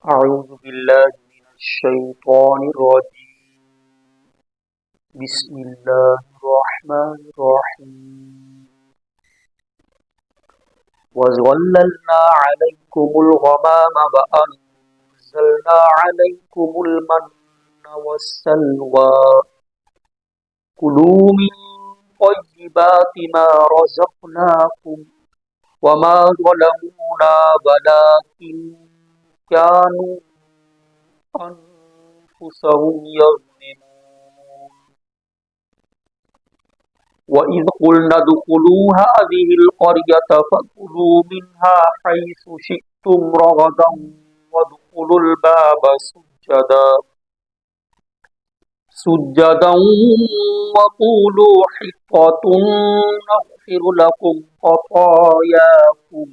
أعوذ بالله من الشيطان الرجيم. بسم الله الرحمن الرحيم. وظللنا عليكم الغمام وأنزلنا عليكم المن والسلوى كلوا من طيبات ما رزقناكم وما ظلمونا ولكن كانوا أنفسهم يظلمون. وإذ قلنا ادخلوا هذه القرية فكلوا منها حيث شئتم رغدا وادخلوا الباب سجدا وقولوا حطة نغفر لكم خطاياكم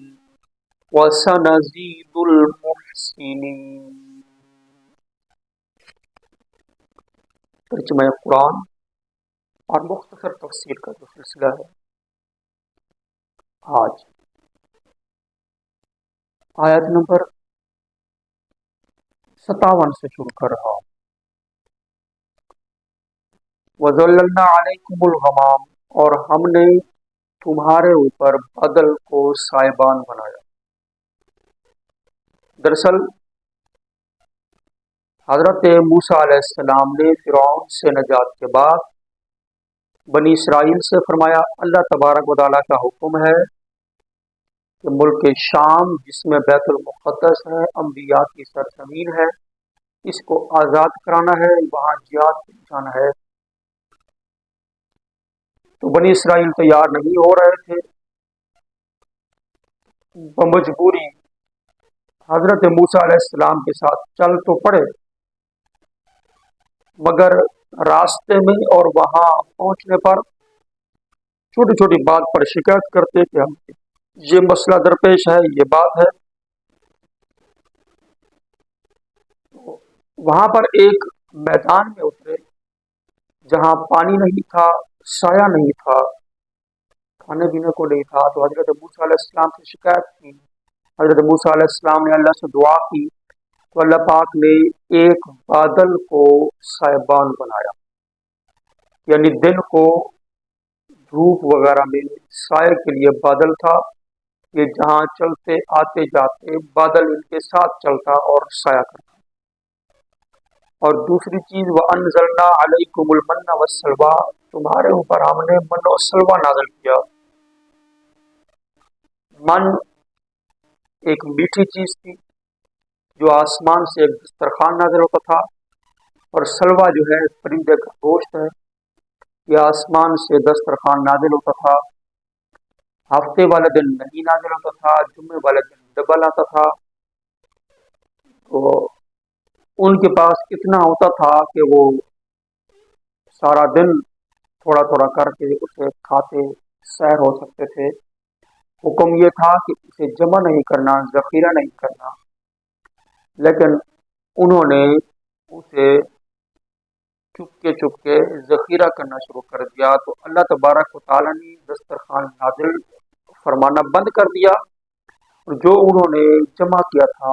وسنزيد المحسنين. ترجمہ قرآن اور مختصر تفسیر کا جو سلسلہ ہے، آج آیت نمبر 57 سے شروع کر رہا ہوں۔ وَظَلَّلْنَا عَلَيْكُمُ الْغَمَامَ، اور ہم نے تمہارے اوپر بادل کو سائبان بنایا۔ دراصل حضرت موسیٰ علیہ السلام نے فرعون سے نجات کے بعد بنی اسرائیل سے فرمایا، اللہ تبارک و تعالیٰ کا حکم ہے کہ ملک شام جس میں بیت المقدس ہے، انبیاء کی سرزمین ہے، اس کو آزاد کرانا ہے، وہاں جہاد پہ جانا ہے۔ تو بنی اسرائیل تیار نہیں ہو رہے تھے، بمجبوری حضرت موسیٰ علیہ السلام کے ساتھ چل تو پڑے، مگر راستے میں اور وہاں پہنچنے پر چھوٹی چھوٹی بات پر شکایت کرتے کہ ہم یہ مسئلہ درپیش ہے، یہ بات ہے۔ وہاں پر ایک میدان میں اترے جہاں پانی نہیں تھا، سایہ نہیں تھا، کھانے پینے کو نہیں تھا، تو حضرت موسیٰ علیہ السلام سے شکایت کی۔ حضرت موسیٰ علیہ السلام نے اللہ سے دعا کی تو اللہ پاک نے ایک بادل کو سائبان بنایا، یعنی دن کو دھوپ وغیرہ میں سائے کے لیے بادل تھا، یہ جہاں چلتے آتے جاتے بادل ان کے ساتھ چلتا اور سایہ کرتا۔ اور دوسری چیز، وَأَنزَلْنَا عَلَيْكُمُ الْمَنَّ وَالسَّلْوَىٰ، تمہارے اوپر ہم نے من و سلوہ نازل کیا۔ من ایک میٹھی چیز تھی جو آسمان سے ایک دسترخوان نازل ہوتا تھا، اور سلوہ جو ہے پرندے کا گوشت ہے، یہ آسمان سے دسترخوان نازل ہوتا تھا۔ ہفتے والے دن نہیں نازل ہوتا تھا، جمعے والے دن ڈبل آتا تھا۔ تو ان کے پاس اتنا ہوتا تھا کہ وہ سارا دن تھوڑا تھوڑا کر کے اسے کھاتے سیر ہو سکتے تھے۔ حکم یہ تھا کہ اسے جمع نہیں کرنا، ذخیرہ نہیں کرنا، لیکن انہوں نے اسے چپ کے ذخیرہ کرنا شروع کر دیا، تو اللہ تبارک و تعالیٰ نے دسترخوان نازل فرمانا بند کر دیا، اور جو انہوں نے جمع کیا تھا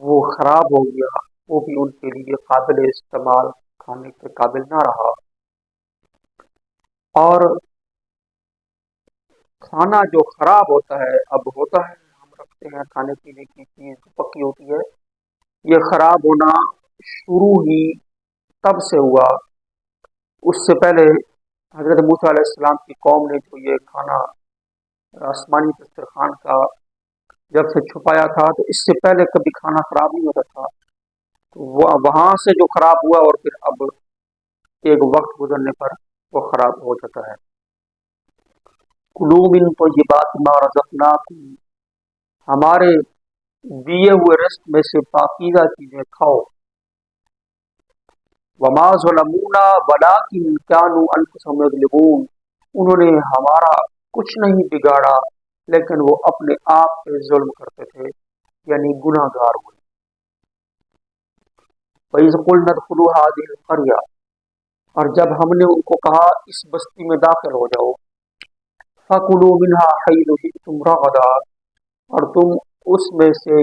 وہ خراب ہو گیا، وہ بھی ان کے لیے قابل استعمال کھانے کے قابل نہ رہا۔ اور کھانا جو خراب ہوتا ہے، اب ہوتا ہے ہم رکھتے ہیں کھانے پینے کی چیز جو پکی ہوتی ہے، یہ خراب ہونا شروع ہی تب سے ہوا۔ اس سے پہلے حضرت موسیٰ علیہ السلام کی قوم نے جو یہ کھانا آسمانی دسترخوان کا جب سے چھپایا تھا، تو اس سے پہلے کبھی کھانا خراب نہیں ہوتا تھا، تو وہاں سے جو خراب ہوا، اور پھر اب ایک وقت گزرنے پر وہ خراب ہو جاتا ہے۔ کلوا من طیبات ما رزقناکم، ہمارے دیے ہوئے رزق میں سے پاکیزہ چیزیں کھاؤ۔ وما ظلمونا ولکن کانوا انفسهم یظلمون، انہوں نے ہمارا کچھ نہیں بگاڑا لیکن وہ اپنے آپ پہ ظلم کرتے تھے، یعنی گناہ گار ہوئے۔ وَإِذْ قُلْنَا ادْخُلُوا هَٰذِهِ الْقَرْيَةَ، اور جب ہم نے ان کو کہا اس بستی میں داخل ہو جاؤ، فَكُلُوا مِنْهَا حَيْثُ شِئْتُمْ رَغَدًا، اور تم اس میں سے